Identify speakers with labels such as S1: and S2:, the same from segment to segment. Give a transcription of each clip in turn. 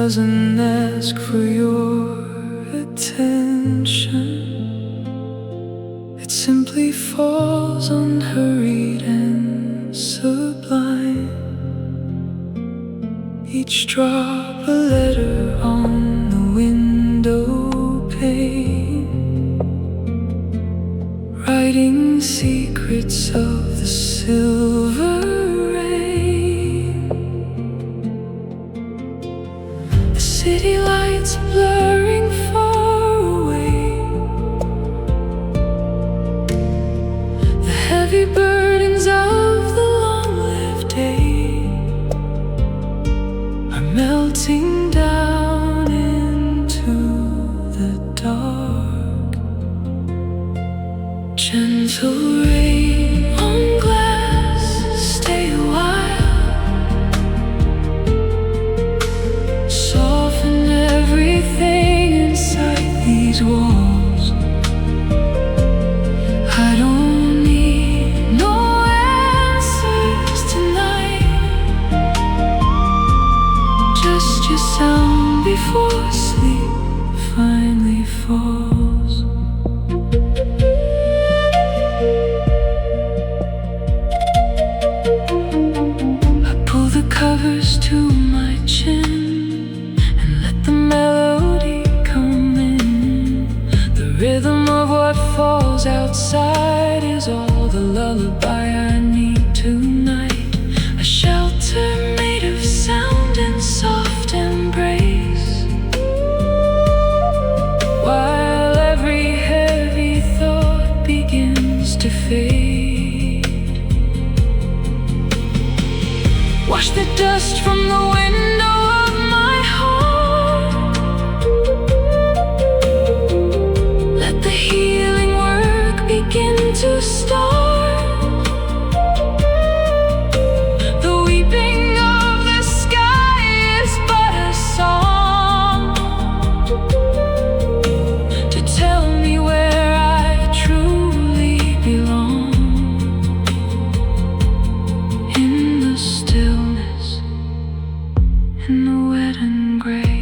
S1: doesn't ask for your attention. It simply falls unhurried and sublime. Each drop a letter on the window pane, writing secrets of the silver rain. The city lights blurring far away, the heavy burdens of the long-lived day are melting down into the dark. Gentle rain on glass, stay a while, soften everything inside these walls. I don't need no answers tonight, just your sound before sleep finally falls. Covers to my chin and let the melody come in. The rhythm of what falls outside is all the lullaby I need tonight. A shelter made of sound and soft embrace, while every heavy thought begins to fade. Wash the dust from the window of my heart. Let the healing work begin to start. The weeping of the sky is but a song to tell me where I truly belong. In the stillness, in the wet and gray.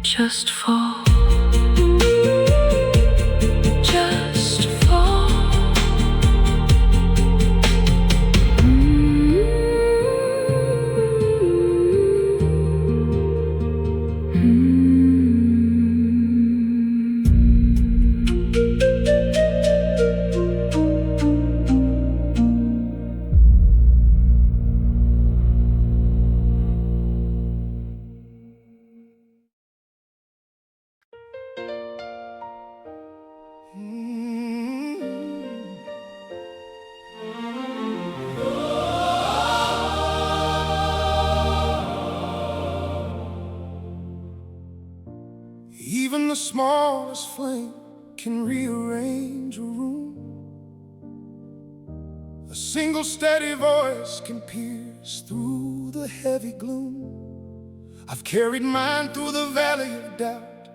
S1: Just fall, just fall.
S2: Even the smallest flame can rearrange a room. A single steady voice can pierce through the heavy gloom. I've carried mine through the valley of doubt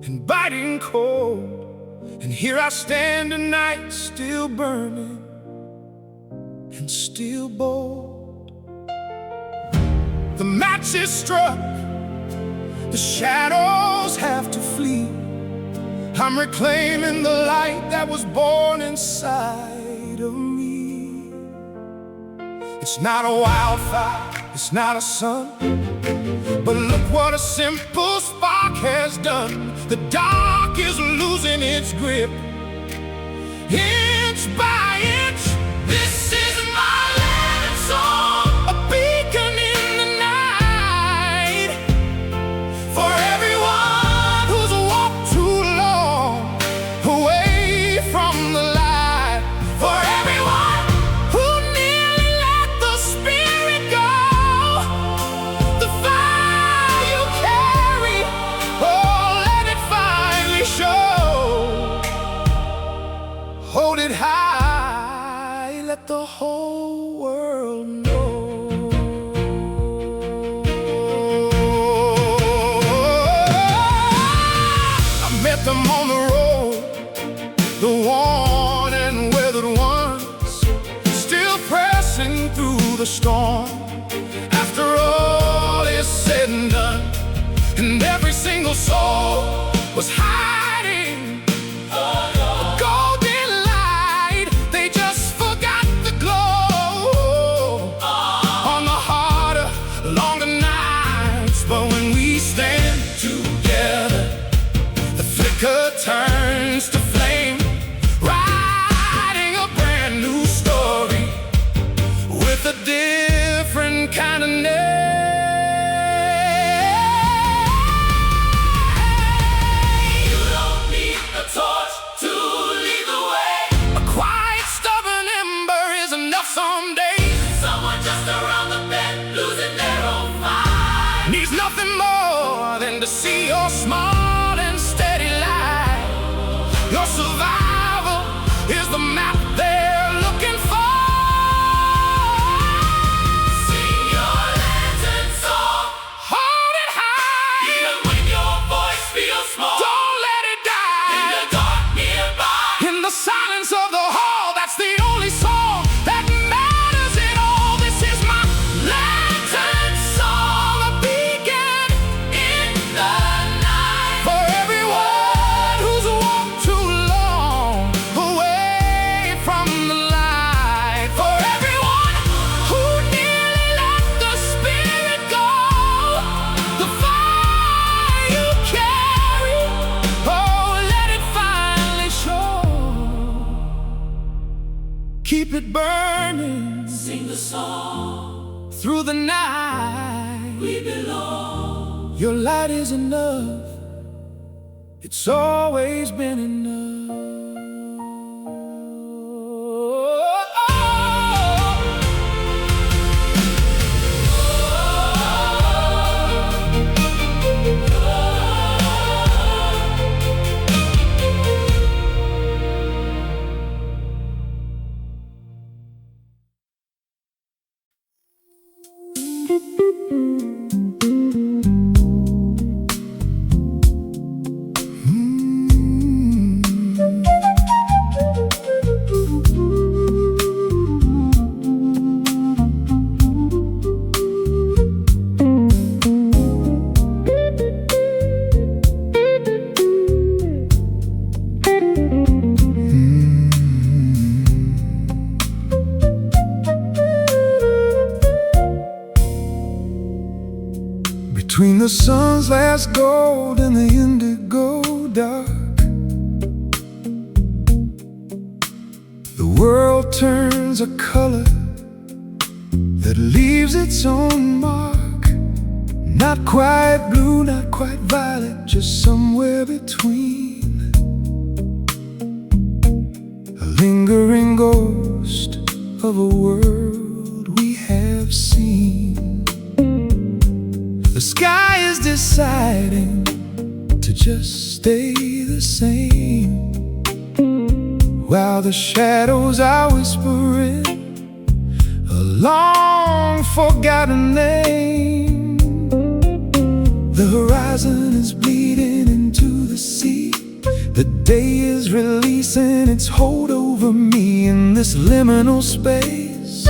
S2: and biting cold, and here I stand tonight, still burning still bold. The match is struck, the shadows have to flee. I'm reclaiming the light that was born inside of me. It's not a wildfire, it's not a sun, but look what a simple spark has done. The dark is losing its grip, inch by inch. This is my land song, a beacon in the night, for everyone who's walked too long away from the light, for everyone who nearly let the spirit go. The fire you carry, oh, let it finally show. Hold it high, let the whole world know. I met them on the road, the worn and weathered ones, still pressing through the storm. After all is said and done, and every single soul was hiding a golden light. They just forgot the glow on the harder, longer nights. But when we stand together, the flicker turns to flame, writing a brand new story with a different kind of name. You don't need a torch to lead the way. A quiet, stubborn ember is enough someday. Someone just around the bend, losing their own mind, needs nothing more than to see your small and steady light. Your survival is the map they're looking for. Sing your lantern song, hold it high, even when your voice feels small. Don't let it die in the dark nearby. In the silence of the hall, that's the only song that matters at all. This is my lantern song, a beacon in the night, for everyone who's walked too long away from the light, for everyone who nearly let the spirit go. The fire you carry, oh, let it finally show. Keep it burning, sing the song through the night. We belong. Your light is enough, it's always been enough. Between the sun's last gold and the indigo dark, the world turns a color that leaves its own mark. Not quite blue, not quite violet, just somewhere between. A lingering ghost of a world we have seen. The sky is deciding to just stay the same, while the shadows are whispering a long forgotten name. The horizon is bleeding into the sea. The day is releasing its hold over me. In this liminal space,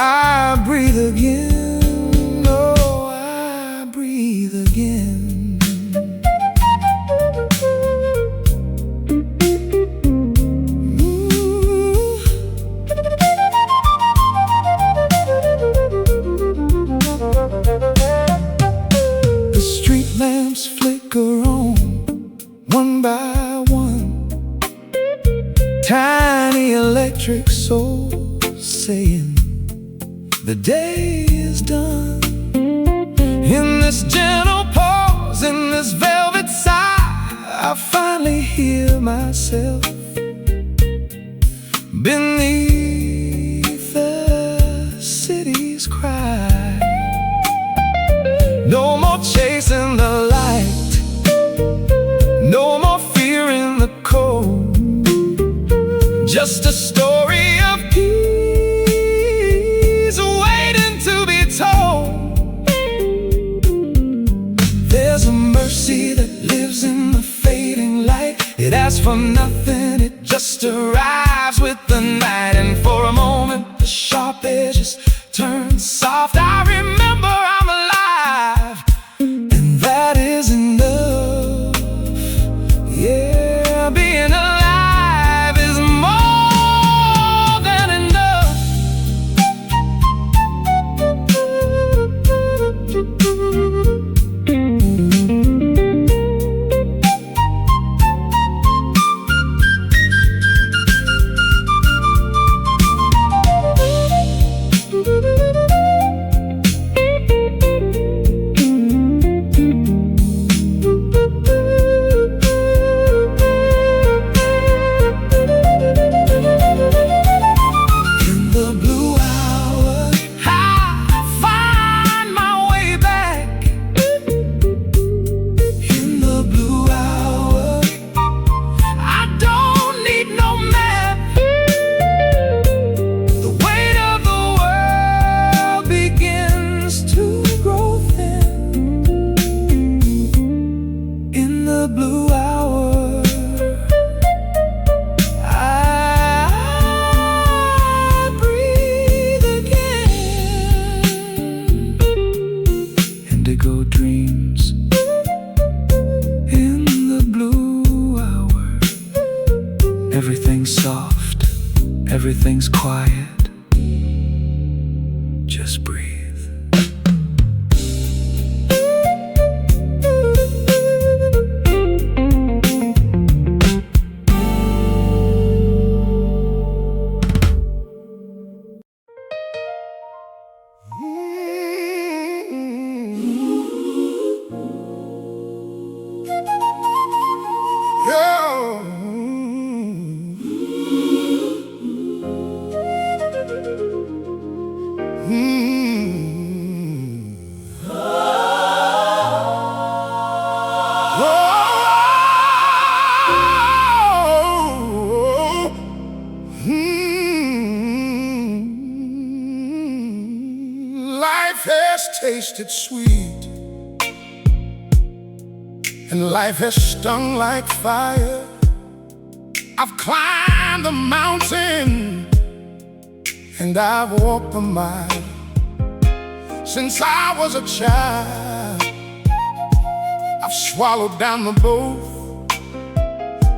S2: I breathe again, oh, I breathe again. The street lamps flicker on, one by one, tiny electric souls saying the day is done. In this gentle pause, in this velvet sigh, I finally hear myself beneath the city's cry. No more chasing the light, no more fear in the cold, just a story of peace waiting to be told. There's a mercy that lives in the fading light. It asks for nothing, it just arrives with the night. And for a moment the sharp edges turn soft. I remember I'm alive, and that is enough. Yeah, being alive is more than enough. Everything's soft, everything's quiet. Just breathe. Life has tasted sweet, and life has stung like fire. I've climbed the mountain, and I've walked the mile. Since I was a child, I've swallowed down the both,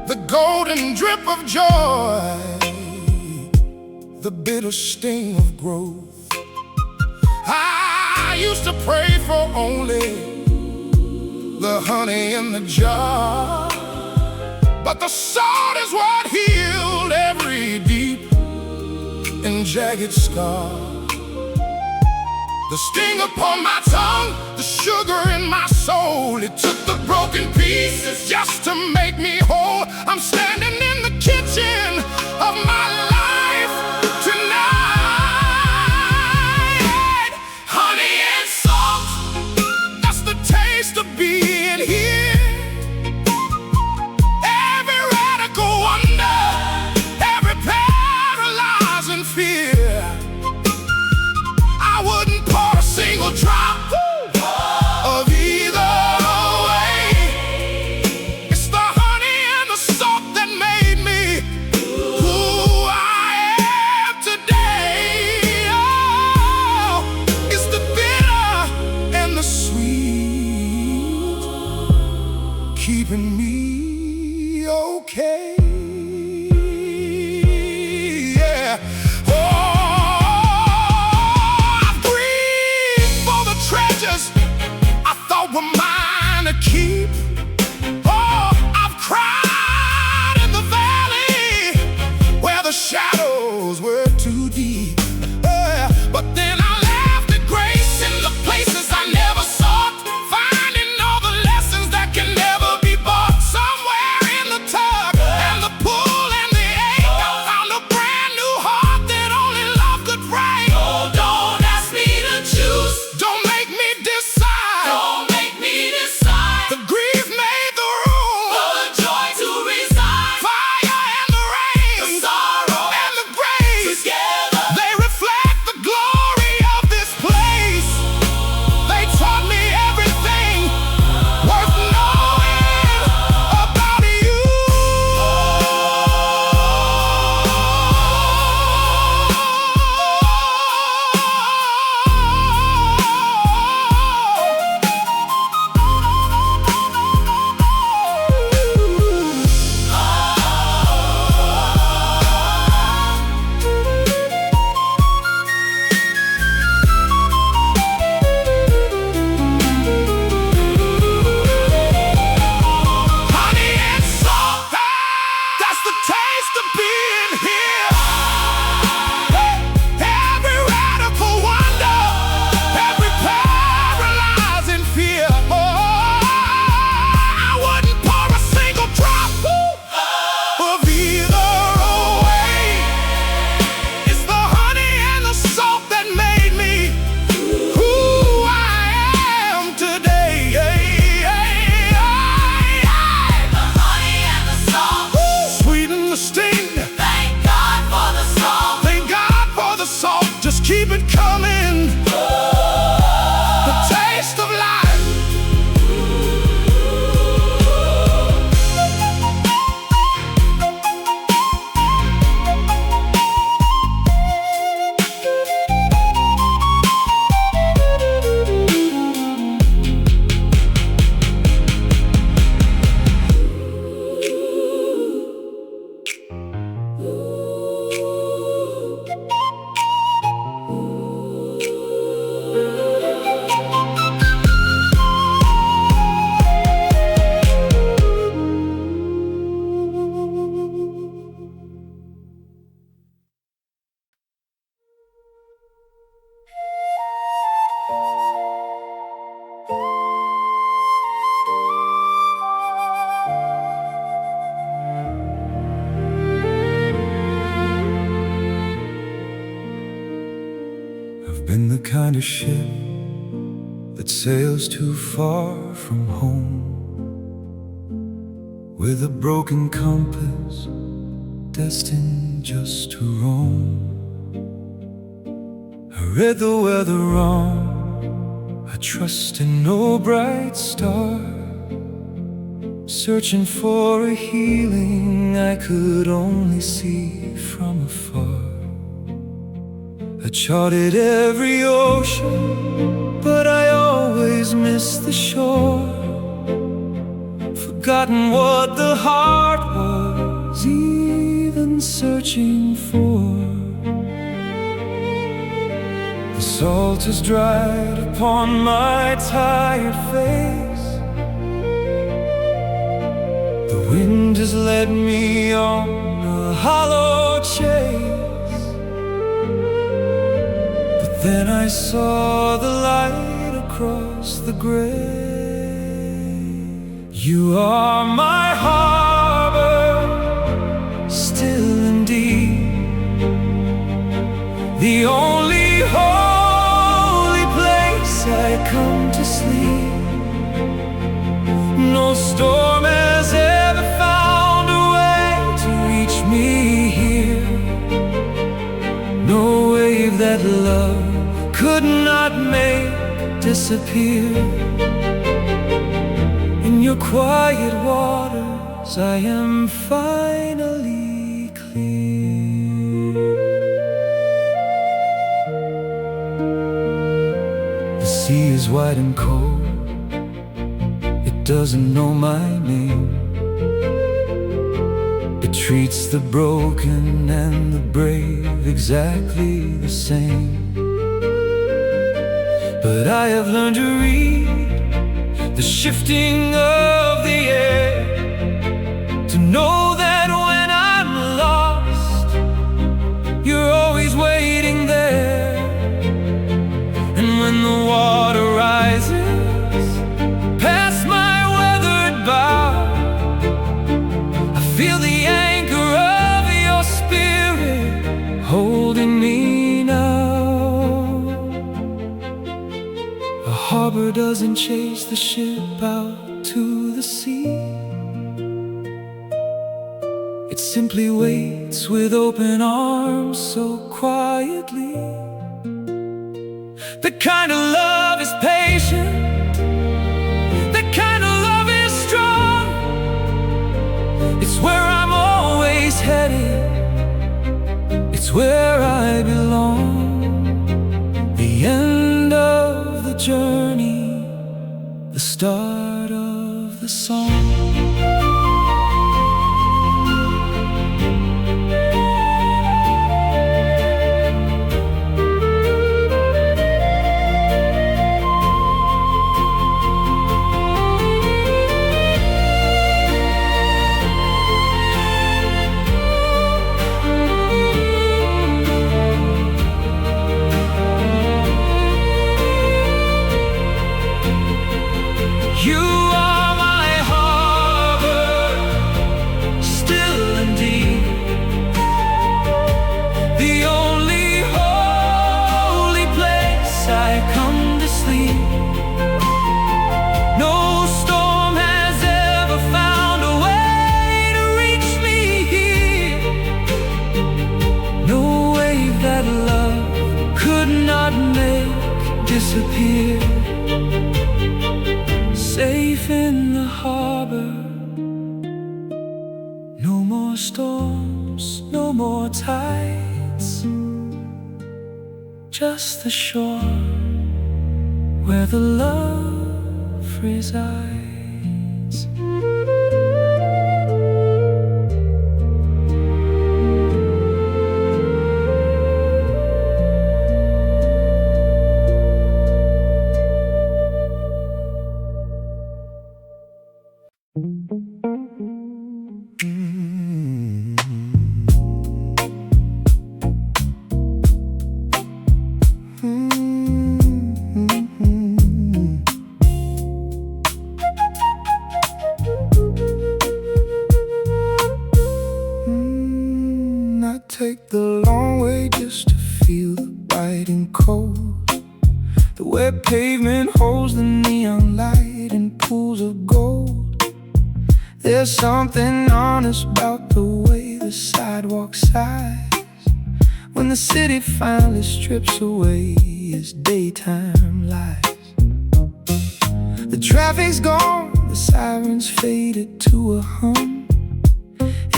S2: the golden drip of joy, the bitter sting of growth. I used to pray for only the honey in the jar, but the salt is what healed every deep and jagged scar. The sting upon my tongue, the sugar in my soul, it took the broken pieces just to make me whole. I'm standing in the kitchen of my life tonight. Honey and salt, that's the taste of being here. Every radical wonder, every paralyzing fear, I wouldn't pour a single drop of either way. It's the honey and the salt that made me who I becoming the taste of life.
S1: Been the kind of ship that sails too far from home, with a broken compass destined just to roam. I read the weather wrong, I trust in no bright star, searching for a healing I could only see from afar. I charted every ocean, but I always missed the shore. Forgotten what the heart was even searching for. The salt has dried upon my tired face. The wind has led me on a hollow chase. Then I saw the light across the gray. You are my harbor, still and deep, the only holy place I come to sleep. No storm has ever found a way to reach me here. No wave that love could not make disappear. In your quiet waters I am finally clear. The sea is wide and cold, it doesn't know my name. It treats the broken and the brave exactly the same. But I have learned to read the shifting of the air, to know that when I'm lost, you're always waiting there. And when the water rises past my weathered bow, I feel the anchor of your spirit holding me now. A harbor doesn't chase the ship out to the sea, it simply waits with open arms so quietly. That kind of love is patient, that kind of love is strong. It's where I'm always headed, it's where I belong. The end of the journey, the start of the song. You are my heart. cannot make disappear. Safe in the harbor, no more storms, no more tides, just the shore where the love resides.
S2: Take the long way just to feel the biting cold. The wet pavement holds the neon light in pools of gold. There's something honest about the way the sidewalk sighs when the city finally strips away its daytime lights. The traffic's gone, the sirens faded to a hum.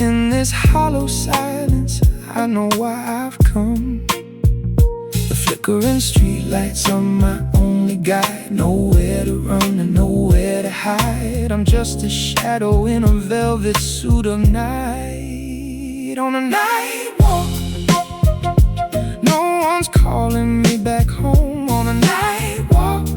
S2: In this hollow silence, I know why I've come. The flickering streetlights are my only guide. Nowhere to run and nowhere to hide. I'm just a shadow in a velvet suit of night. On a night walk, no one's calling me back home. On a night walk,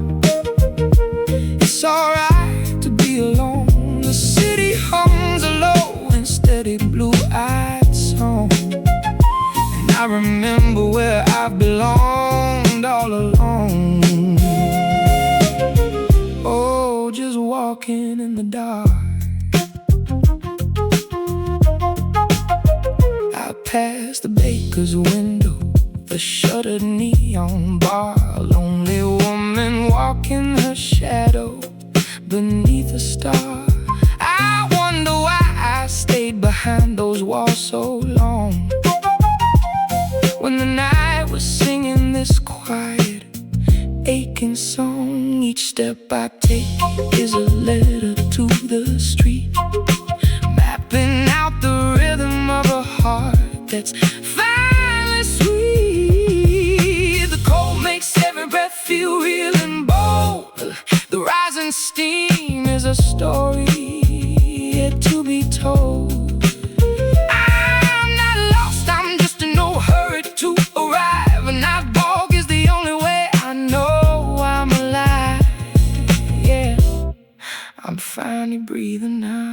S2: it's alright to be alone. The city hums a low and steady blue-eyed song. I remember where I belonged all along. Oh, just walking in the dark. I passed the baker's window, the shuttered neon bar. A lonely woman walking her shadow beneath a star. I wonder why I stayed behind those walls so long. When the night was singing this quiet, aching song, each step I take is a letter to the street, mapping out the rhythm of a heart that's finally sweet. The cold makes every breath feel real and bold. The rising steam is a story yet to be told. To arrive, a night walk is the only way I know I'm alive. Yeah, I'm finally breathing now.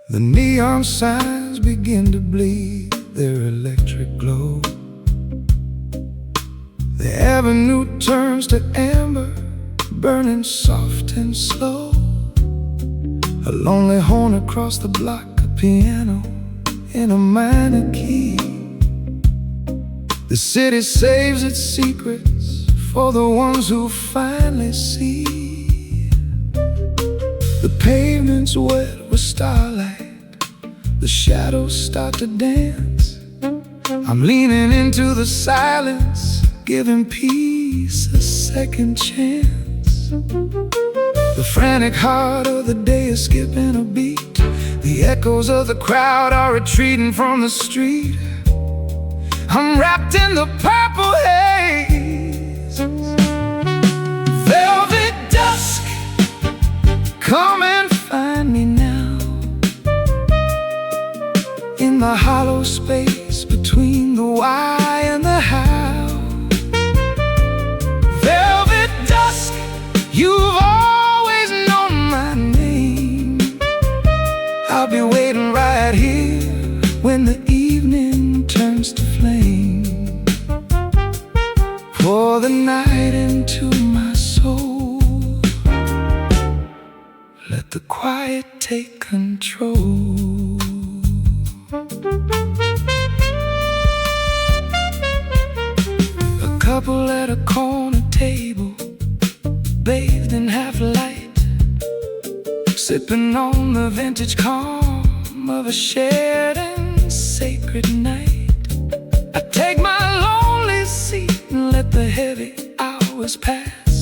S2: The neon signs begin to bleed their electric glow. avenue turns to amber, burning soft and slow. A lonely horn across the block, a piano in a minor key. The city saves its secrets for the ones who finally see. The pavement's wet with starlight, the shadows start to dance. I'm leaning into the silence, giving peace a second chance. The frantic heart of the day is skipping a beat. The echoes of the crowd are retreating from the street. I'm wrapped in the purple haze. Velvet dusk, come and find me now, in the hollow space between the why and the how. Velvet dusk, you've always known my name. I'll be waiting right here when the evening turns to flame. Pour the night into my soul, let the quiet take control. A couple at a corner table, bathed in half light, sipping on the vintage calm of a shared and sacred night. I take my lonely seat and let the heavy hours pass,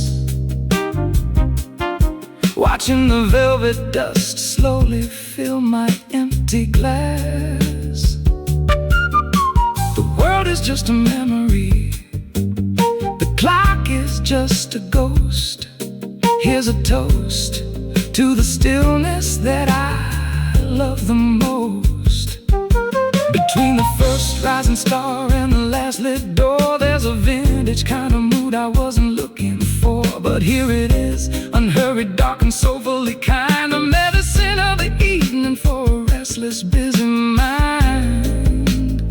S2: watching the velvet dust slowly fill my empty glass. The world is just a memory, the clock is just a ghost. Here's a toast to the stillness that I love the most. Between the first rising star and the last lit door, there's a vintage kind of mood I wasn't looking for. But here it is, unhurried, dark and soulfully kind of medicine of the evening for a restless, busy mind.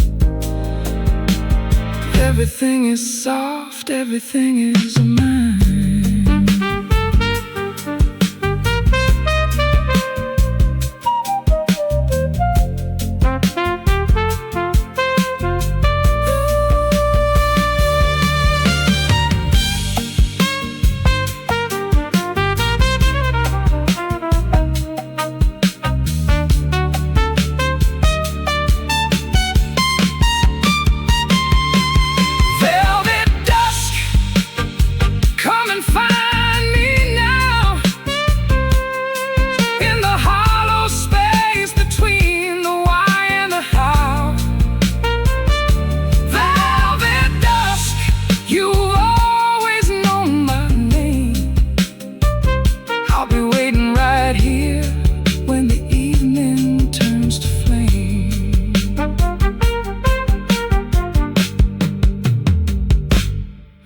S2: Everything is soft, everything is mine.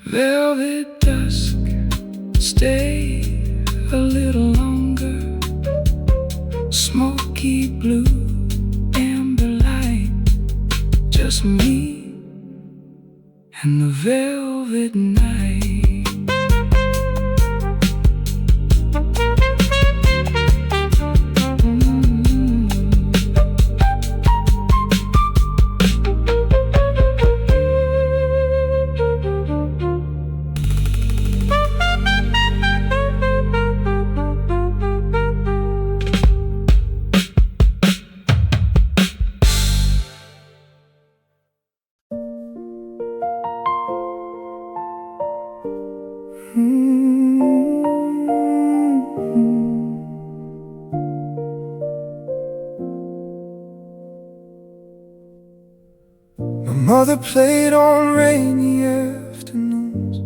S2: Velvet dusk, stay a little longer. Smoky blue, amber light, just me and the velvet night. My mother played on rainy afternoons,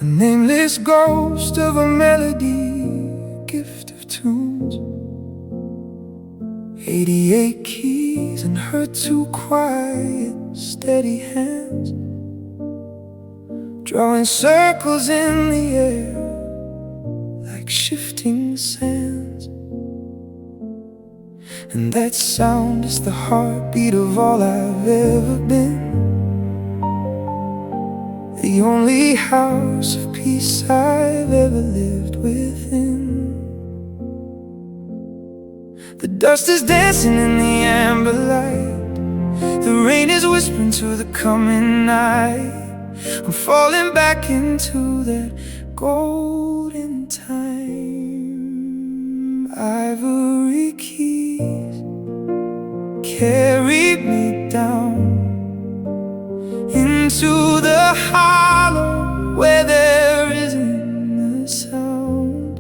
S2: a nameless ghost of a melody, a gift of tunes. 88 keys and her two quiet, steady hands, drawing circles in the air like shifting sands. And that sound is the heartbeat of all I've ever been.
S1: the only house of peace I've ever lived within. The dust is dancing in the amber light, the rain is whispering to the coming night. I'm falling back into that golden time. Ivory Keys carried me down into the hollow where there isn't a sound.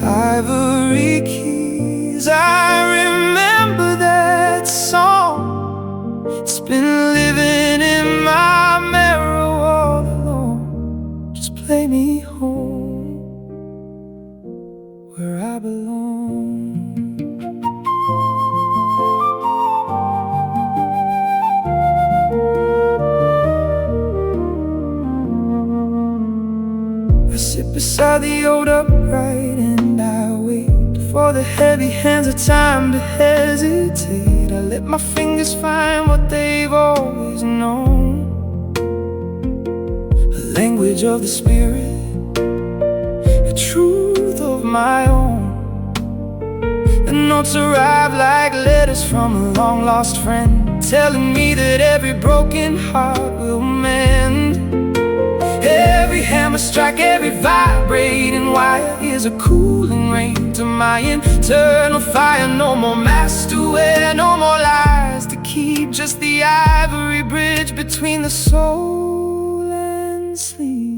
S1: Ivory Keys, I remember that song. It's been living in my memory all along. Just play me home where I belong. Beside the old upright, and I wait for the heavy hands of time to hesitate. I let my fingers find what they've always known, a language of the spirit, a truth of my own. The notes arrive like letters from a long lost friend, telling me that every broken heart will mend. Every hammer strike, every vibrating wire is a cooling rain to my internal fire. No more masks to wear, no more lies to keep, just the ivory bridge between the soul and sleep.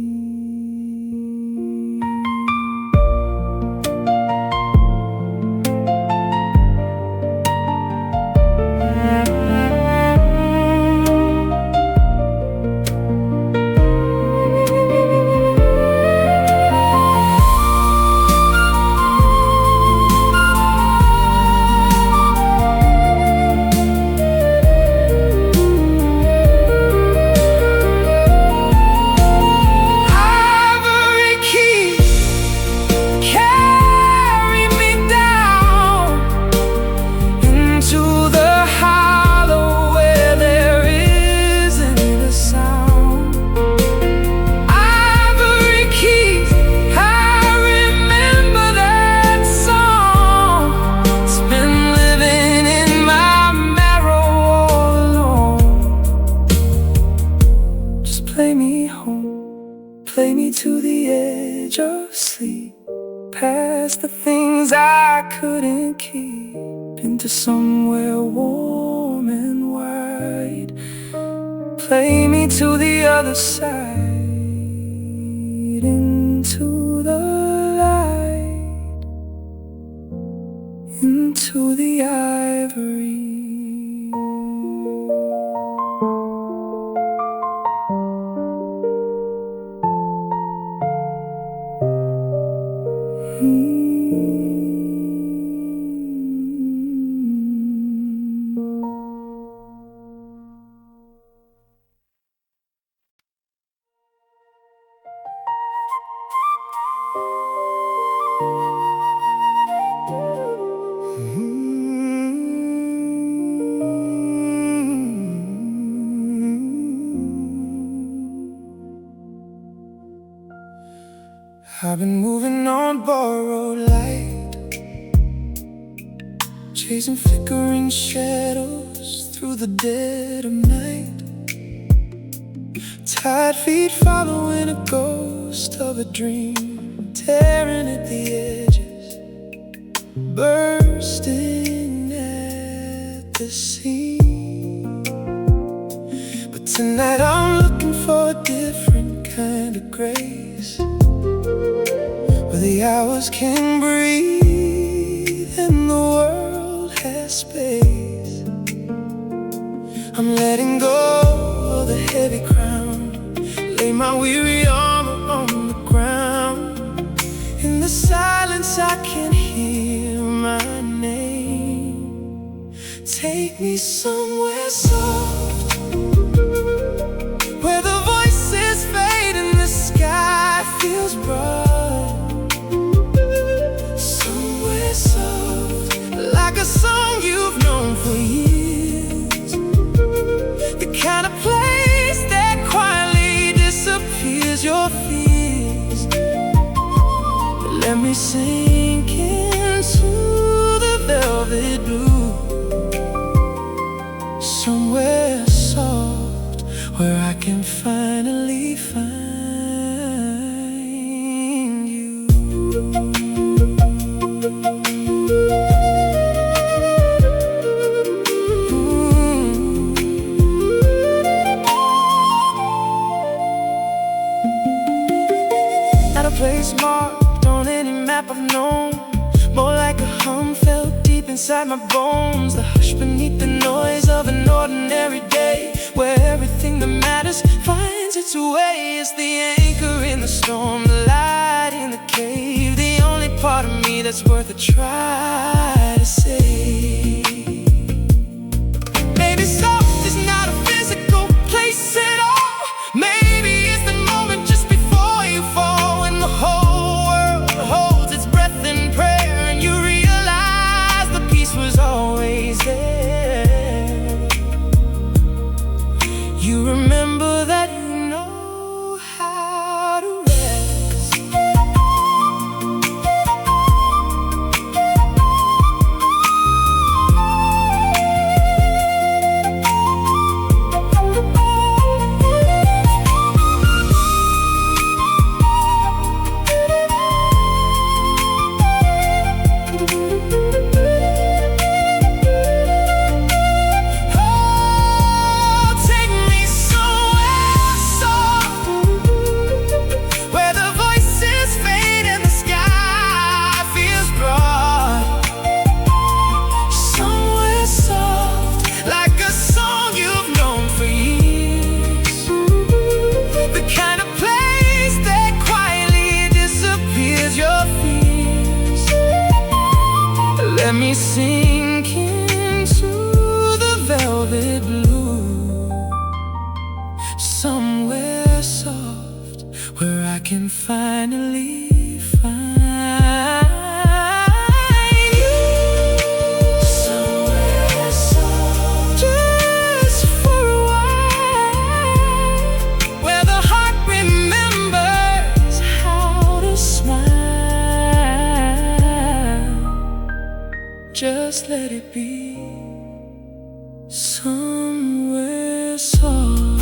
S1: Into somewhere warm and wide. Play me to the other side, into the light, into the ivory. I've been moving on borrowed light, chasing flickering shadows through the dead of night. Tired feet following a ghost of a dream, tearing at the edges, bursting at the seam. But tonight I'm looking for a different kind of grace, where the hours can breathe and the world has space. I'm letting go of the heavy crown, lay my weary arm on the ground. In the silence I can hear my name. Take me somewhere soft, where the voices fade and the sky feels bright. Like a song you've known for years, the kind of place that quietly sink into the velvet blue, somewhere soft where I can finally find you. Not a place marked on any map I've known, more like a hum felt deep inside my bones. The hush beneath the noise of an ordinary day, where everything that matters finds its way. It's the anchor in the storm, the light in the cave, the only part of me that's worth a try to save. Maybe soft is not a physical place at all. Maybe it's the moment just before you fall, when the whole world holds its breath in prayer, and you realize the peace was always there. You remember that you know how to rest. Let me sink into the velvet blue, somewhere soft where I can finally find you. Somewhere soft, just for a while, where the heart remembers how to smile. Just let it be somewhere soft.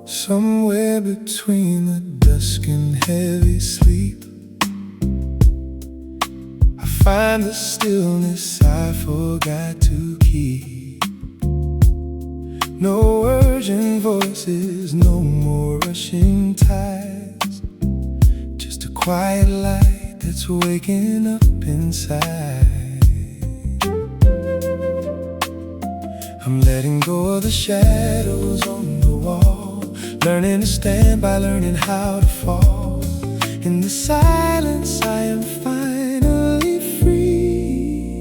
S2: Somewhere between the dusk and heavy sleep, I find the stillness I forgot to keep. No urgent voices, no more rushing tides, just a quiet light that's waking up inside. I'm letting go of the shadows on the wall, learning to stand by learning how to fall. In the silence I am finally free.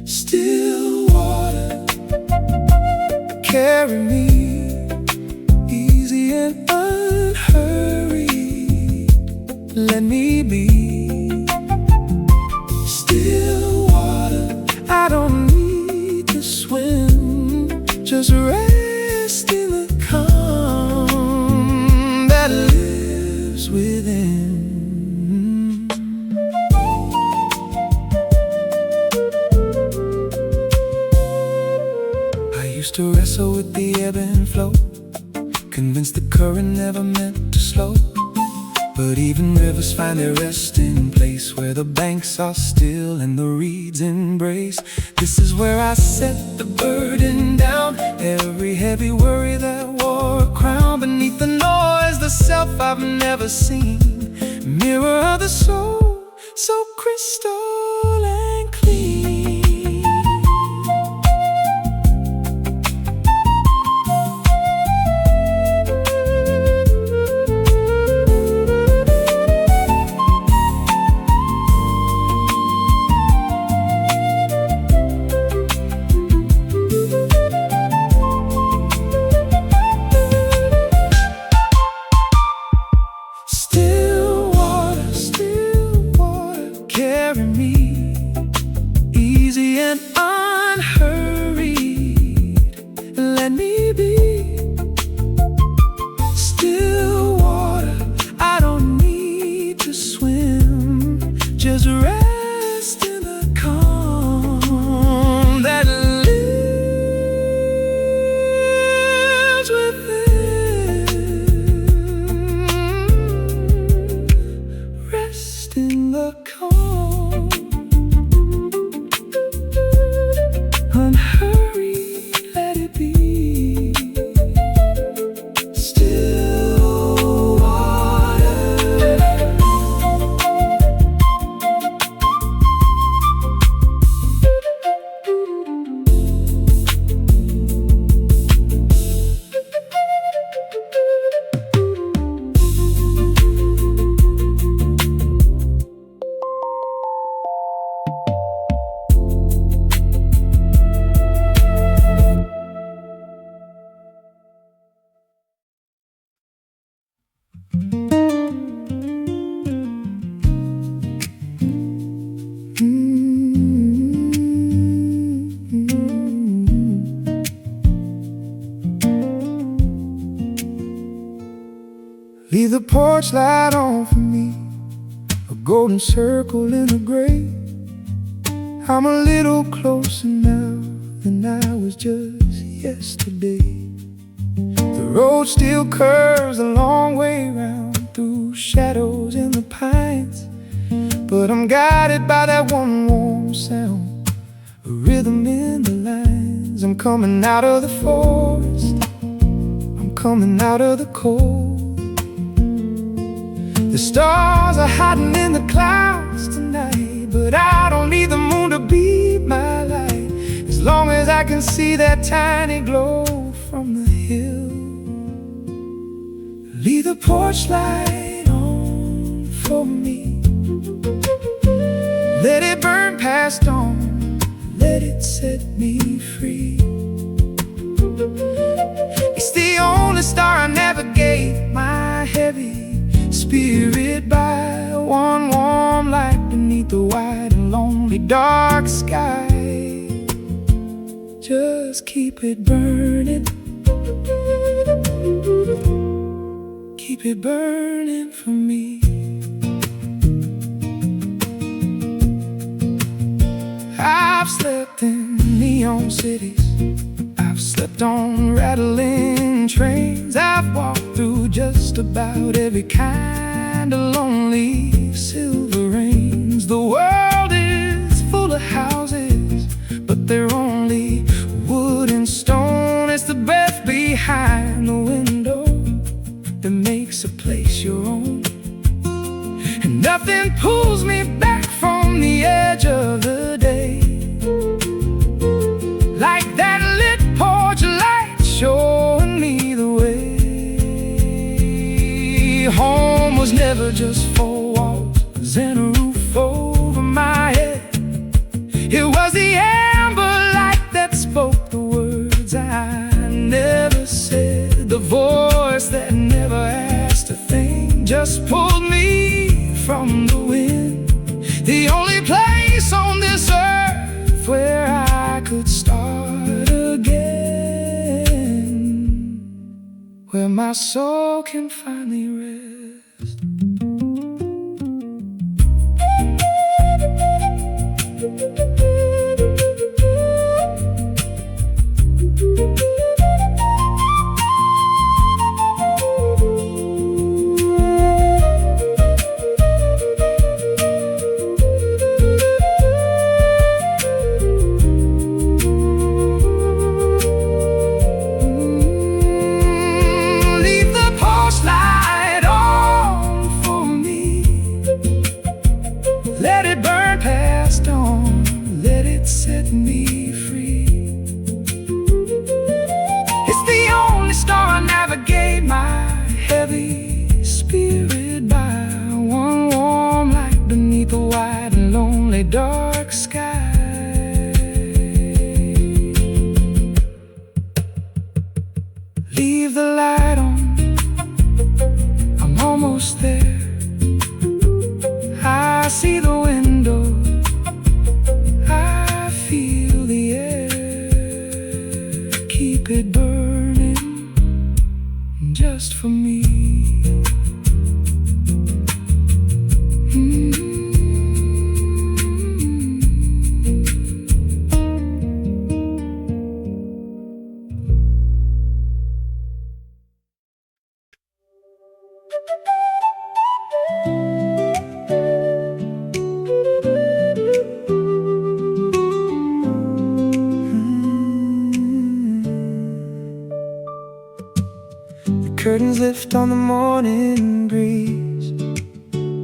S2: Still water, carry me easy and unhurried. Let me be still water. I don't need to swim, just rest in the calm that lives within. I used to wrestle with the ebb and flow, convinced the current never meant to slow. But even rivers find their resting place, where the banks are still and the reeds embrace. This is where I set the burden down, every heavy worry that wore a crown. Beneath the noise, the self I've never seen, mirror of the soul, so crystal Leave the porch light on for me, a golden circle in the gray. I'm a little closer now than I was just yesterday. The road still curves a long way round through shadows in the pines, but I'm guided by that one warm sound, a rhythm in the lines. I'm coming out of the forest, I'm coming out of the cold. The stars are hiding in the clouds tonight, but I don't need the moon to be my light, as long as I can see that tiny glow from the hill. Leave the porch light on for me, let it burn past dawn, let it set me free. It's the only star I navigate my heavy spirit by, one warm light beneath the wide and lonely dark sky. Just keep it burning, keep it burning for me. I've slept in neon cities, I've slept on rattling trains, I've walked through just about every kind of lonely silver rains. The world is full of houses, but they're only wood and stone. It's the breath behind the window that makes a place your own. And nothing pulls me back from the edge of the day like that lit porch light showing me the way. Home was never just four walls and a roof over my head. It was the amber light that spoke the words I never said, the voice that never asked a thing, just pulled me from the wind. The only place on this earth where I could start again, where my soul can finally rest. Dark sky. Leave the light on, I'm almost there. I see the window, I feel the air. Keep it burning just for me. Curtains lift on the morning breeze,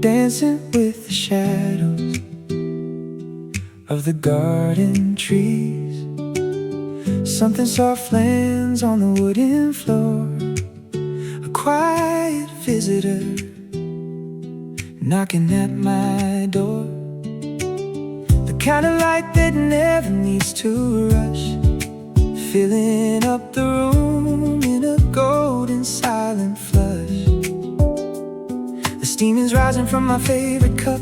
S2: dancing with the shadows of the garden trees. Something soft lands on the wooden floor, a quiet visitor knocking at my door. The kind of light that never needs to rush, filling up the room in a golden silent flush.
S3: steam is rising from my favorite cup.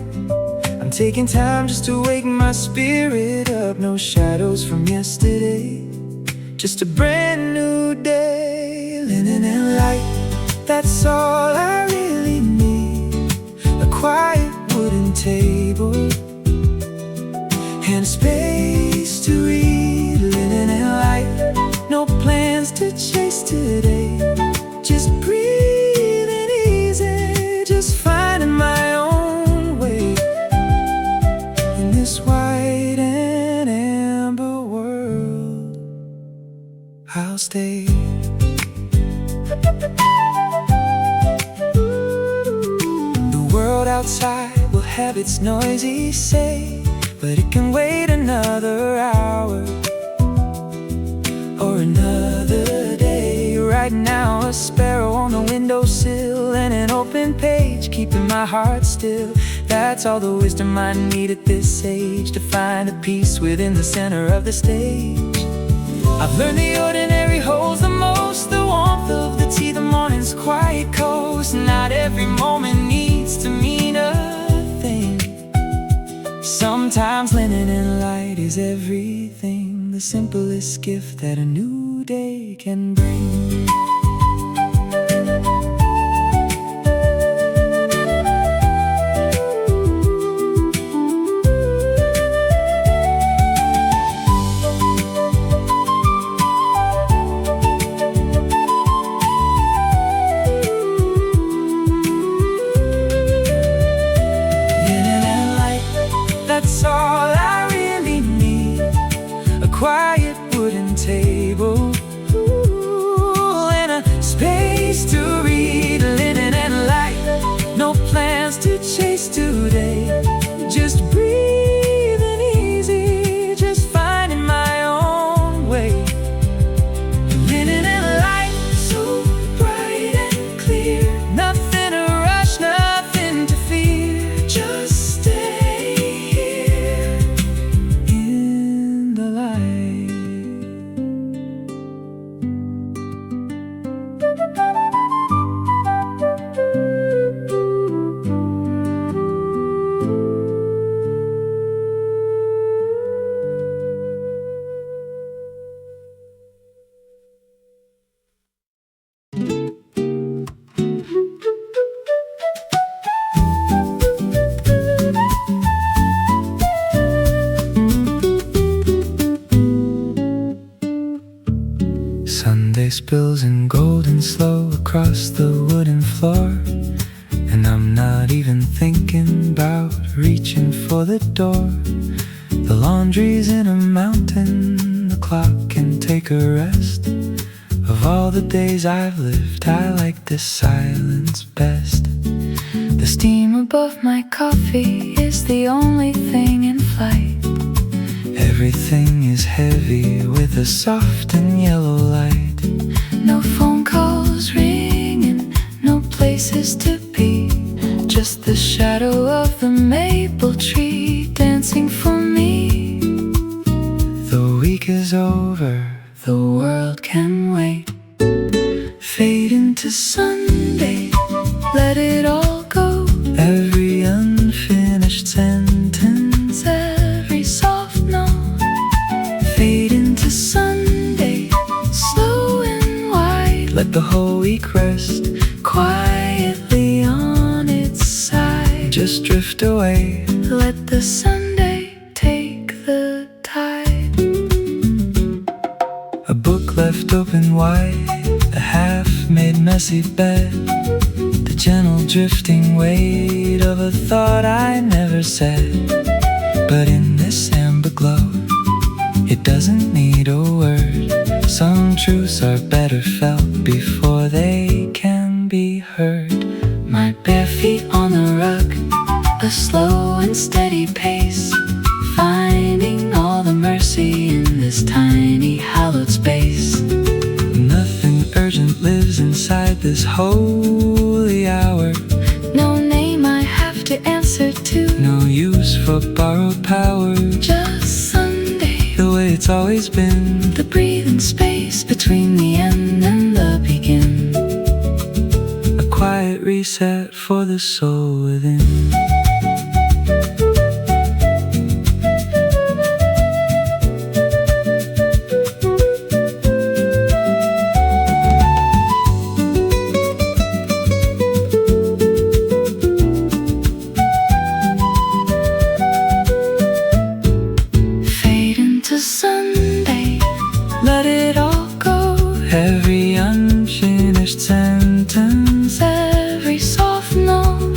S3: I'm taking time just to wake my spirit up. No shadows from yesterday, just a brand new day. Linen and light, that's all I really need. A quiet wooden table and space to read. Linen and light, no plans to chase today. Just breathing easy, just finding my own way in this white and amber world. I'll stay. The world outside will have its noisy say, but it can wait another hour or another day. Right now a sparrow on the windowsill and an open page keeping my heart still. That's all the wisdom I need at this age, to find the peace within the center of the stage. I've learned the ordinary holds the most, the warmth of the tea, the morning's quiet coast. Not every moment needs to mean a thing. Sometimes linen and light is everything, the simplest gift that a new day can bring. Quiet wooden table, ooh, and a space to read. Linen and light, no plans to chase today. Just breathing easy, just finding my own way. Linen and light, so bright and clear. Nothing to rush, nothing to fear. Just stay here in the light. Sunday spills in golden slow across the wooden floor, and I'm not even thinking about reaching for the door. The laundry's in a mountain, the clock can take a rest. Of all the days I've lived, I like this silence best. The steam above my coffee is the only thing in flight. Everything is heavy with a soft and yellow light. No phone calls ringing, no places to be, just the shadow of the maple tree dancing for me. The week is over, the world can wait. Fade into Sunday, let it all go. Every unfinished sentence, every soft note. Fade into Sunday, slow and wide. Let the whole week rest quietly on its side. Just drift away, let the Sunday take the tide. A book left open wide, a half-made messy bed. The gentle drifting weight of a thought I never said. But in this amber glow, it doesn't need a word. Some truths are better felt before they can be heard. My bare feet on the rug, a slow and steady pace, finding all the mercy in this tiny hallowed space. Nothing urgent lives inside this holy hour. No name I have to answer to, no use for borrowed power. Just Sunday, the way it's always been, the breathing space between the end and the begin. A quiet reset reset for the soul within.
S1: Fade into Sunday,
S3: Let it all go. Every unfinished sentence,
S1: every soft note.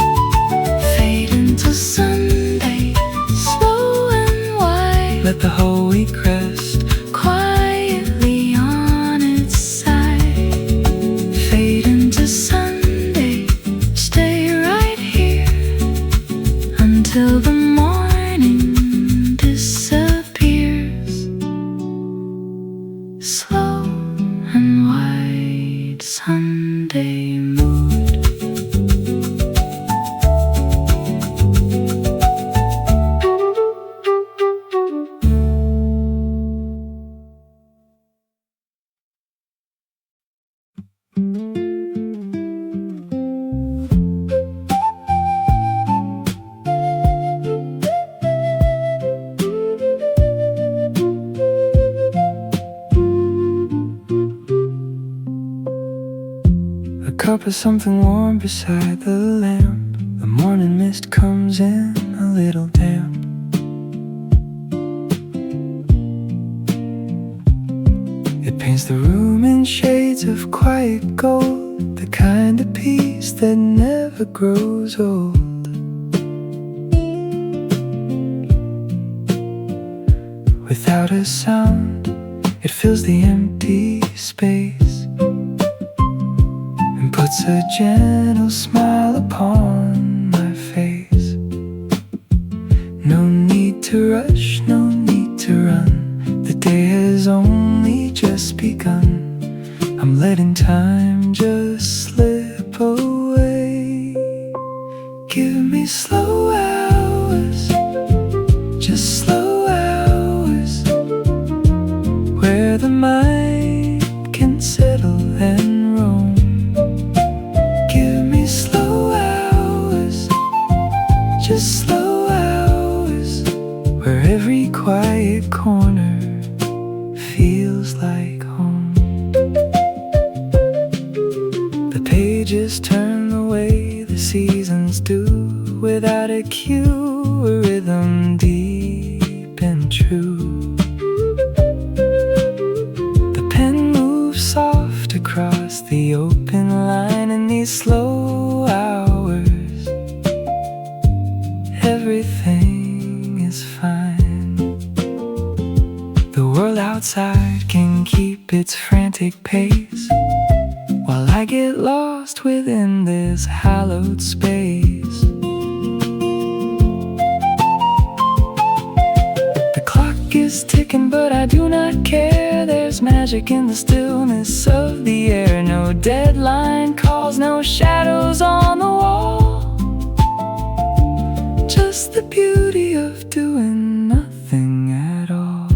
S1: Fade into Sunday, slow and wide.
S3: let the whole week rest.
S1: Quietly on its side. Fade into Sunday, stay right here until the morning disappears. Slow and wide Sunday mood.
S3: A cup of something warm beside the lamp. The morning mist comes in a little damp. It paints the room in shades of quiet gold, the kind of peace that never grows old. Without a sound, it fills the empty space and puts a gentle smile upon my face. No need to rush, no need to run. The day has only just begun. I'm letting time just slip away. Give me slow hours, just slow hours, where the mind can settle and roam. Give me slow hours, just slow hours, where every quiet corner feels like home. The pages turn the way the seasons do, without a cue, a rhythm deep and true. The pen moves soft across the open line in these slow hours. Everything is fine. The world outside can keep its frantic pace, while I get lost within this hallowed space. The clock is ticking, but I do not care. There's magic in the stillness of the air. No deadline calls, no shadows on the wall. Just the beauty of doing nothing at all.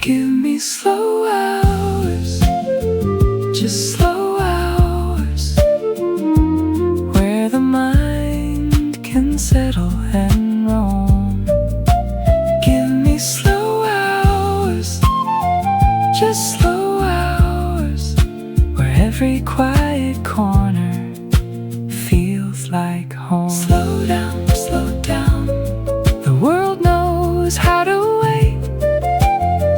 S3: Give me slow hours, just slow hours, where the mind can settle and roam. Give me slow hours, just slow hours, where every quiet corner feels like home. Slow down, slow down. The world knows how to wait.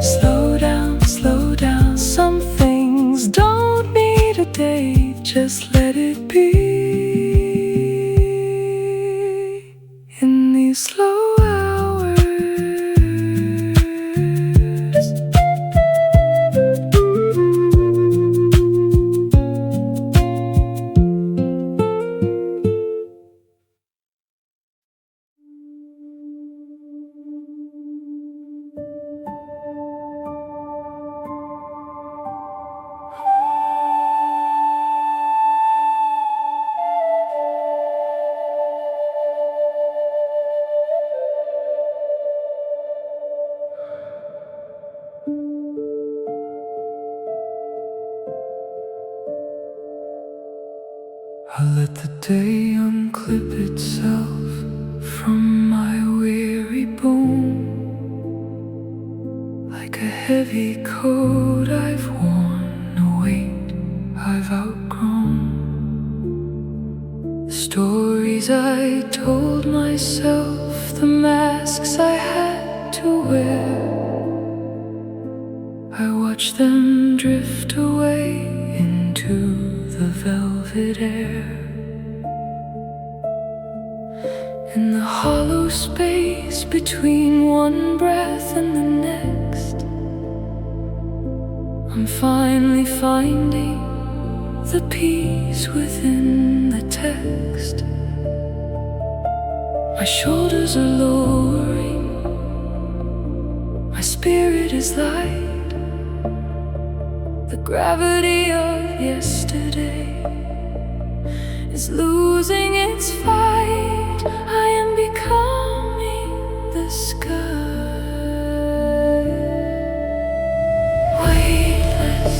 S3: Slow down, slow down. Some things don't need a date. Just let it be. In these slow hours, let the day unclip itself from my weary bone, like a heavy coat I've worn, a weight I've outgrown. The stories I told myself, the masks I had to wear, I watch them drift away into the velvet air. In the hollow space between one breath and the next, I'm finally finding the peace within the text. My shoulders are lowering, my spirit is light. The gravity of yesterday is losing its fight. I am becoming the sky. Weightless,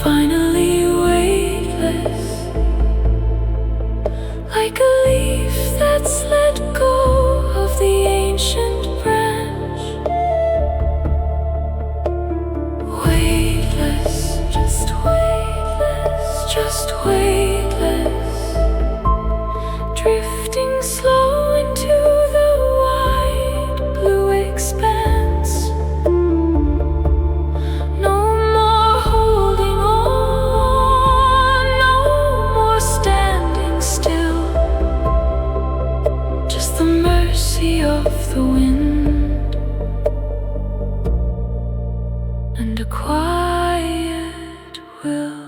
S3: finally weightless, like a leaf that's let go of the ancient branch. Weightless, just weightless, just weightless, drifting slow into the wide blue expanse. No more holding on, no more standing still, just the mercy of the wind and a quiet will.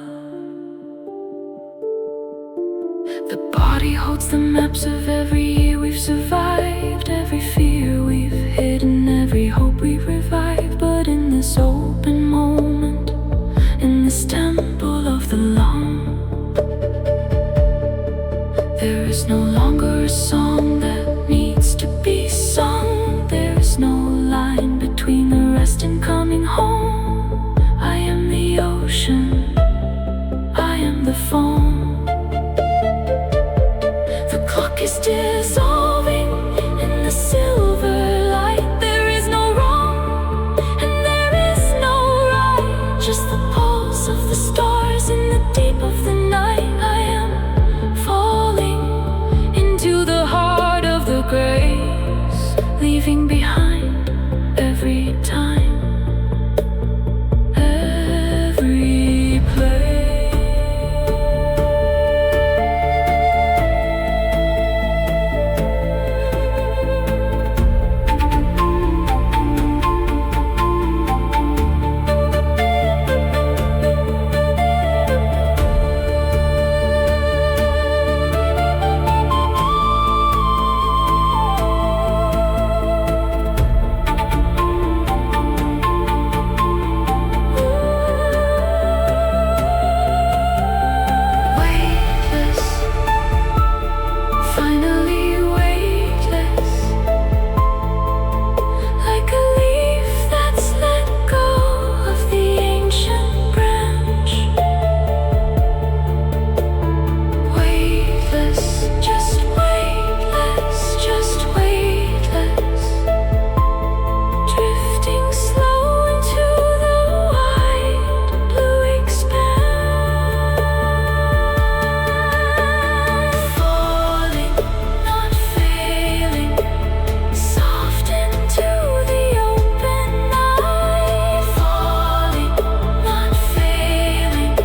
S3: The body holds the maps of every year we've survived, every fear we've hidden, every hope we've revived. But in this open moment, in this temple of the lung, there is no longer a song that needs to be sung. There is no line between the rest and coming home. I am the ocean, I am the foam. The clock is dissolving in the silver light. There is no wrong and there is no right, just the pulse of the stars in the deep of the night. I am falling into the heart of the graves, leaving behind every time, every place. Weightless, finally weightless, like a leaf that's let go of the ancient branch. Weightless, just weightless, just weightless, drifting slow into the wide blue expanse. Falling, not failing, soft into the open night. Falling, not failing,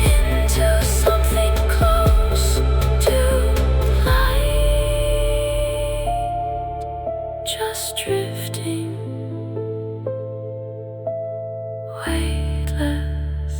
S3: into something close to light. Just drifting, weightless.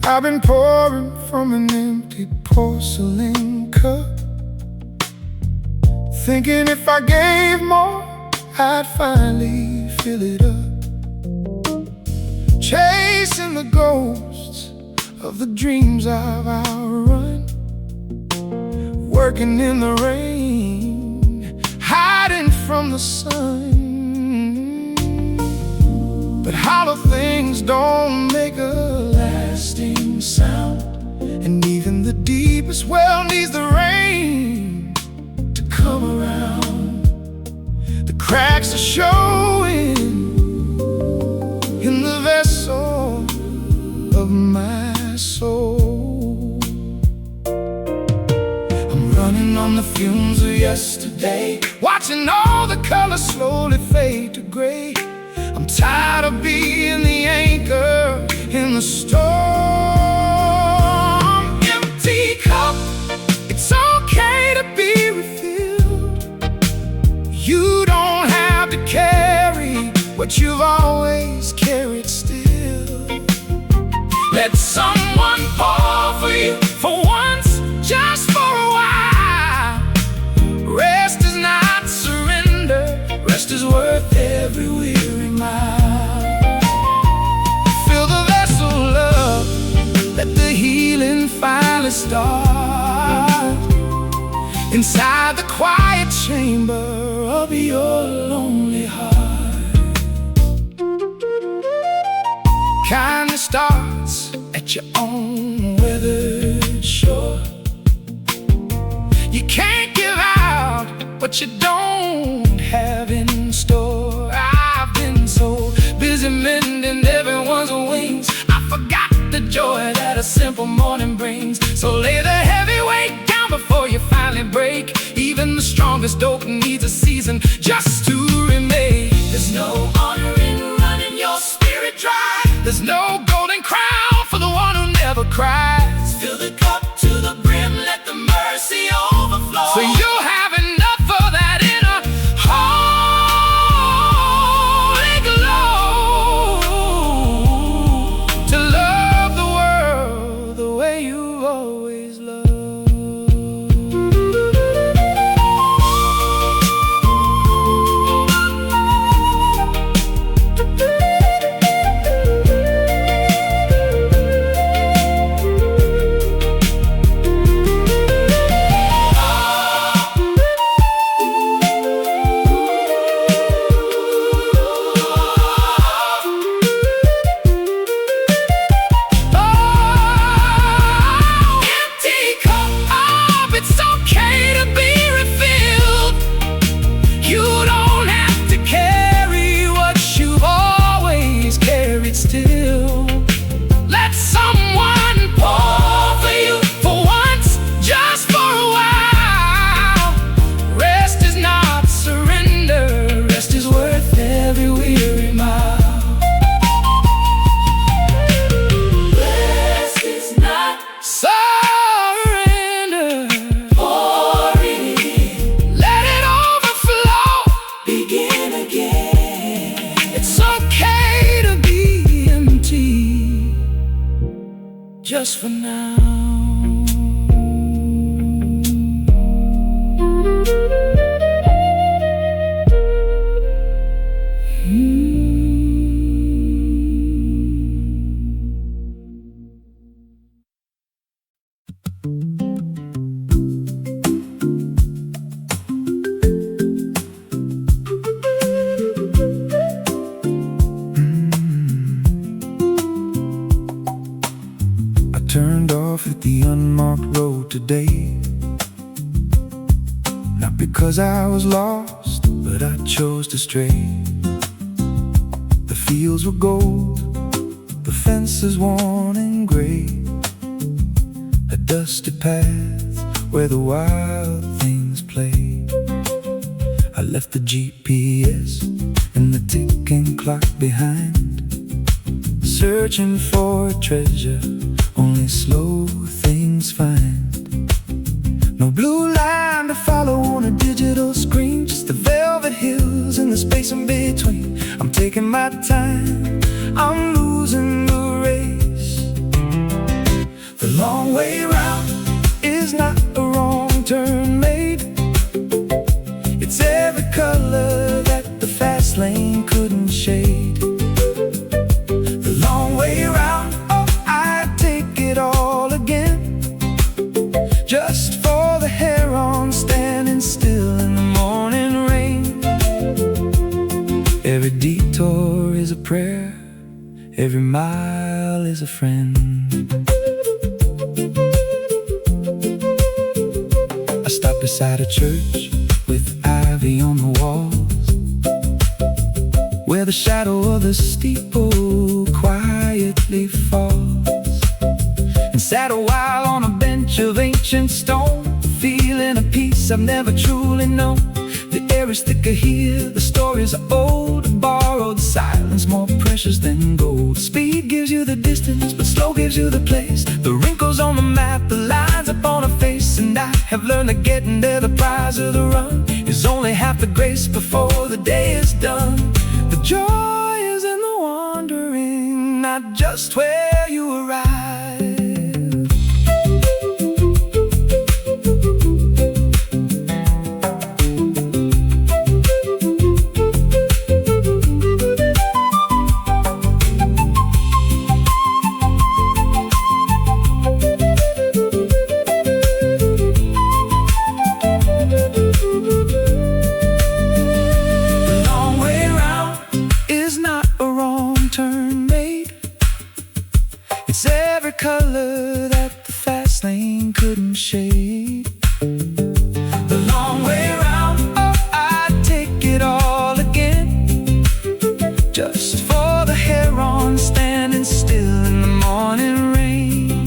S2: I've been pouring from an empty porcelain cup, thinking if I gave more, I'd finally fill it up. Chasing the ghosts of the dreams I've outrun, working in the rain, hiding from the sun. But hollow things don't make a lasting sound, and even the deepest well needs the rain to come around. The cracks are showing in the vessel of my soul. I'm running on the fumes of yesterday, watching all the colors slowly fade to gray. I'm tired of being the anchor in the storm. Empty cup, it's okay to be refilled. You don't have to carry what you've always carried still. Let someone pour for you for once, just for a while. Rest is not surrender, rest is worth every weary mile. Fill the vessel up, let the healing finally start. Inside the quiet chamber of your lonely heart. Kindness starts at your own weathered shore. You can't give out what you don't have in store. I've been so busy mending everyone's wings, I forgot the joy that a simple morning brings. So lay the heavy weight down before you finally break. Even the strongest oak needs a season just to remain. There's no honor in running your spirit dry. There's no golden crown for the one who never cries. Fill the cup to the brim, let the mercy overflow, so you'll have enough for that inner holy glow, to love the world the way you've always loved. Just for now. Turned off at the unmarked road today, not because I was lost, but I chose to stray. The fields were gold, the fences worn and gray, a dusty path where the wild things play. I left the GPS and the ticking clock behind, searching for a treasure only slow things find. No blue line to follow on a digital screen, just the velvet hills and the space in between. I'm taking my time, I'm losing the race. The long way round is not a wrong turn made.
S3: Every detour is a prayer, every mile is a friend. I stop beside a church with ivy on the walls, where the shadow of the steeple quietly falls, and sat a while on a bench of ancient stone, feeling a peace I've never truly known. The air is thicker here, the stories are old, borrowed silence more precious than gold. Speed gives you the distance, but slow gives you the place. The wrinkles on the map, the lines upon a face. And I have learned that getting there, the prize of the run, is only half the grace before the day is done. The joy is in the wandering, not just where you arrive. Color that the fast lane couldn't shade. The long way round, oh, I'd take it all again, just for the heron standing still in the morning rain.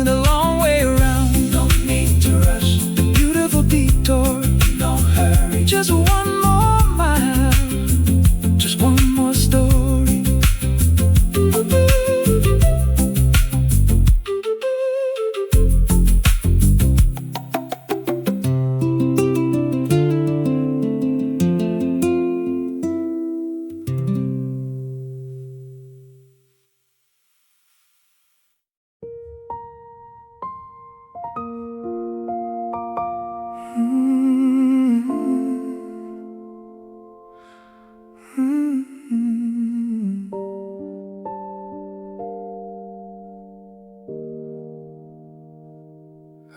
S3: The long way around, no need to rush. The beautiful detour, no hurry. Just one more mile, just one more story.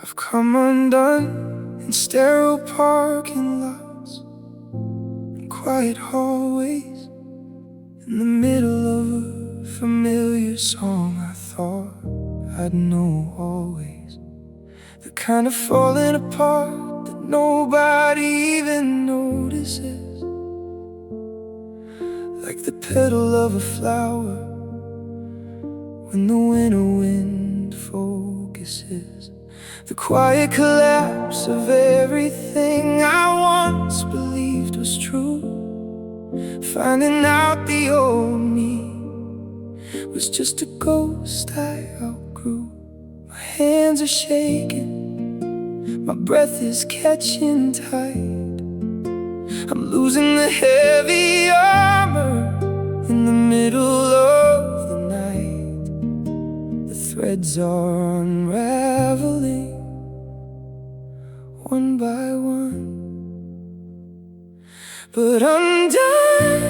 S3: I've come undone in sterile parking lots and quiet hallways, in the middle of a familiar song I thought I'd know always. The kind of falling apart that nobody even notices, like the petal of a flower when the winter wind focuses. The quiet collapse of everything I once believed was true. Finding out the old me was just a ghost I outgrew. My hands are shaking, my breath is catching tight. I'm losing the heavy armor in the middle of the night. The threads are unraveling one by one, but undone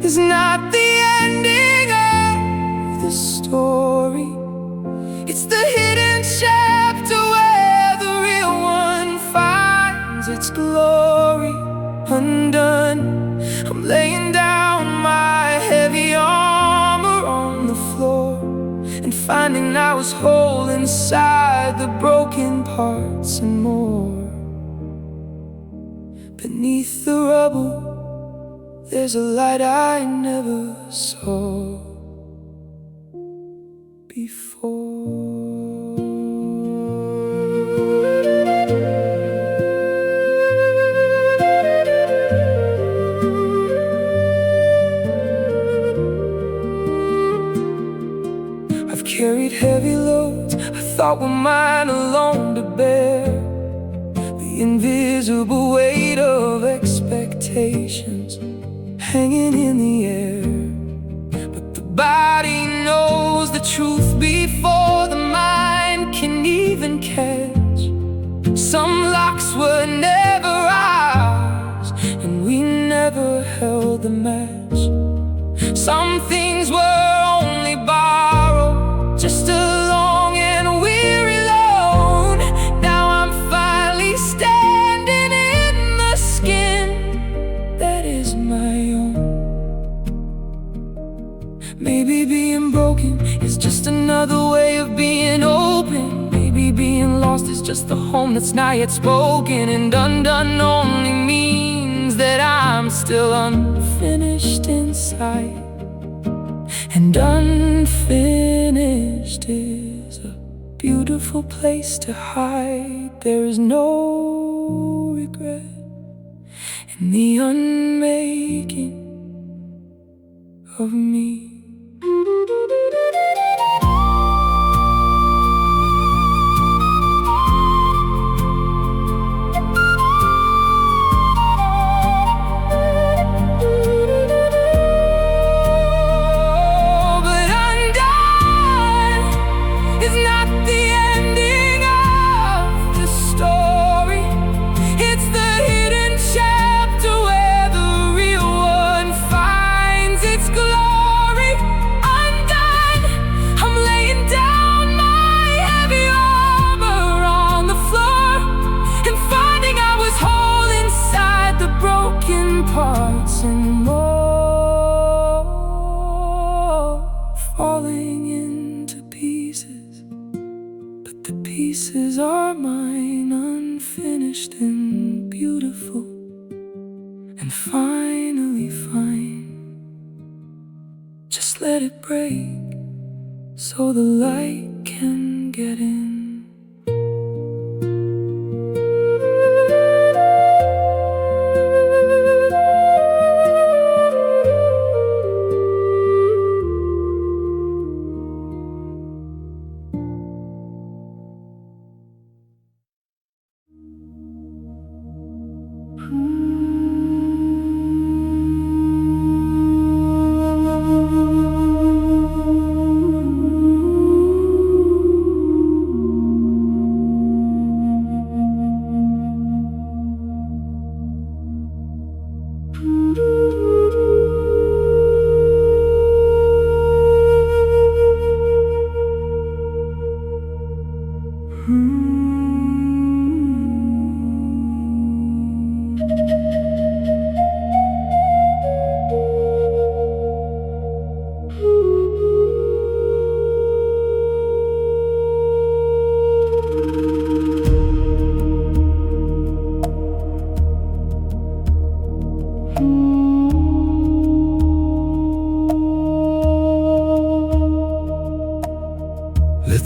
S3: is not the ending of the story. It's the hidden chapter where the real one finds its glory. Undone, I'm laying down my heavy armor on the floor, and finding I was whole inside the broken parts and more. Beneath the rubble, there's a light I never saw before. I've carried heavy loads I thought were mine alone to bear, the invisible weight of expectations hanging in the air. But the body knows the truth before the mind can even catch. Some locks were never ours, and we never held the match. Some things were only borrowed, just a long and weary loan. Now I'm finally standing in the skin that is mine.
S1: my own. Maybe being broken is just another way of being open. Maybe being lost is just a home that's not yet spoken. And undone only means that I'm still unfinished inside. And unfinished is a beautiful place to hide. There is no regret in the unmaking of me. Pieces are mine, unfinished and beautiful, and finally fine. Just let it break so the light can get in.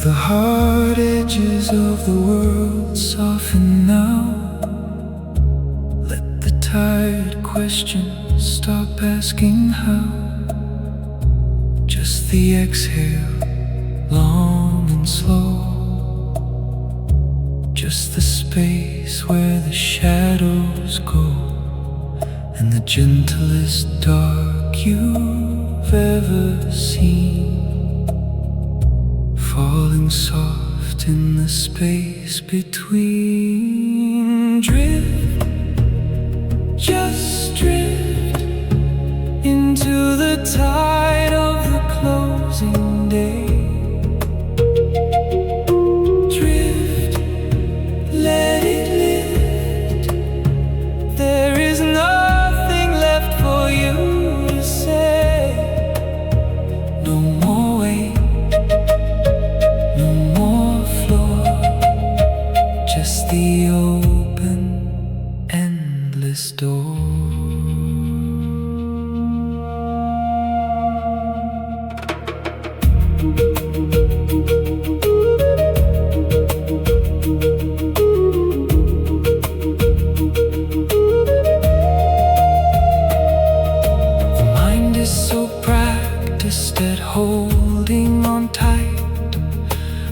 S1: The hard edges of the world soften now. Let the tired questions stop asking how. Just the exhale, long and slow. Just the space where the shadows go. And the gentlest dark you've ever seen, falling soft in the space between. Drift, just drift into the tide of the closing day. Drift, let it lift. There is nothing left for you to say. No more wait, the open, endless door. The mind is so practiced at holding on tight.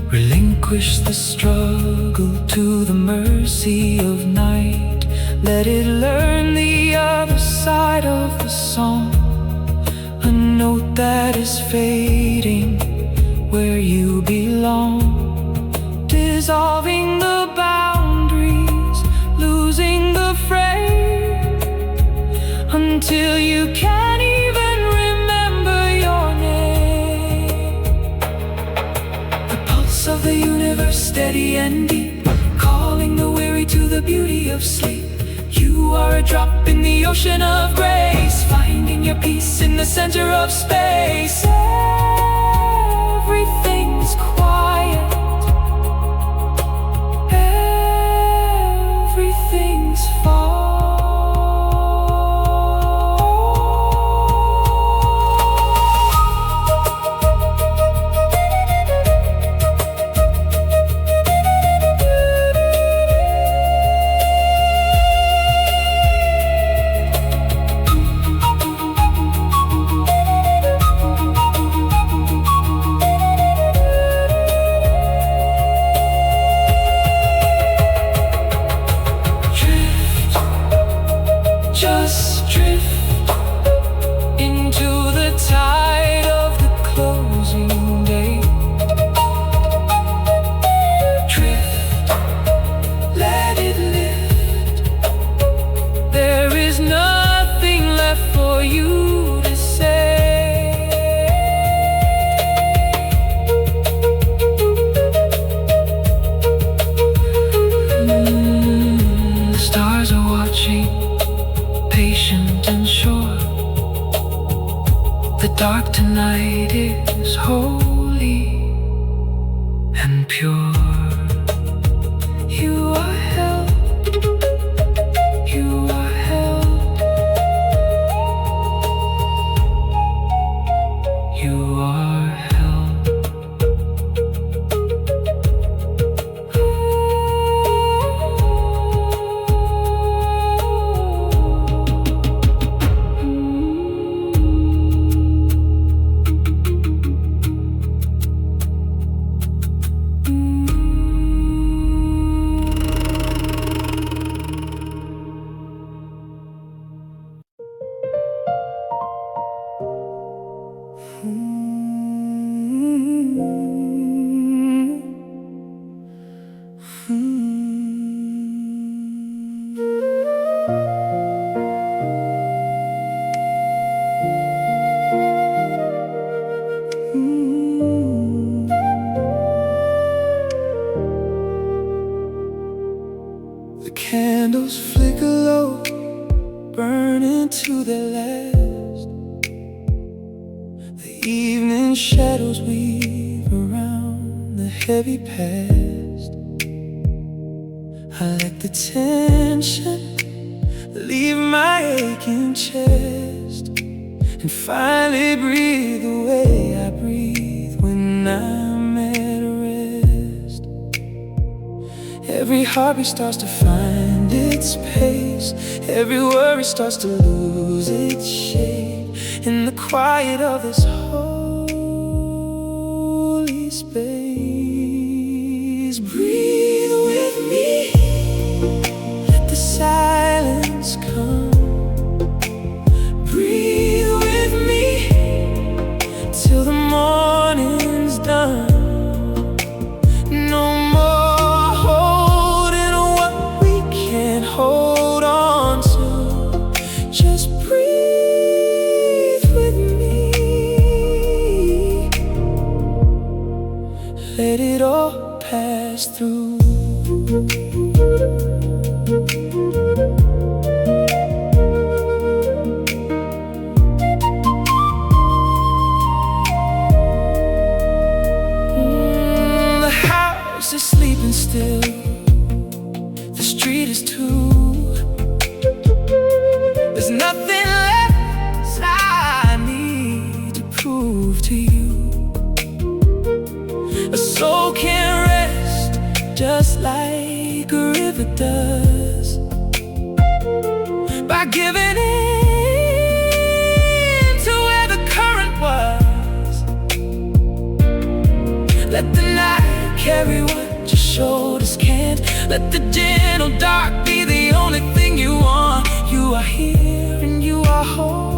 S1: Relinquish the struggle to the mercy of night. Let it learn the other side of the song, a note that is fading where you belong. Dissolving the boundaries, losing the frame, until you can't even remember your name. The pulse of the universe, steady and deep, calling the weary to the beauty of sleep. You are a drop in the ocean of grace, finding your peace in the center of space. Everything's quiet, everything's far. Just drift into the tide of the closing day. Drift, let it lift. There is nothing left for you to say. The stars are watching, patient and sure. The dark tonight is holy and pure. You are held, you are held, you are held.
S3: The candles flicker low, burning to their last. The evening shadows weave around the heavy past. I let the tension leave my aching chest and finally breathe the way I breathe when I'm at rest. Every heartbeat starts to find its pace, every worry starts to lose its shape in the quiet of this holy space. Breathe with me, let the silence come. Breathe with me till the morning's done. No more holding what we can't hold on to. Just breathe with me. Let it all pass through. The house is sleeping still, the street is too. There's nothing left I need to prove to you. A soul can rest just like a river does, by giving in to where the current was. Let the night carry what your shoulders can't. Let the gentle dark be the only thing you want. You are here and you are whole.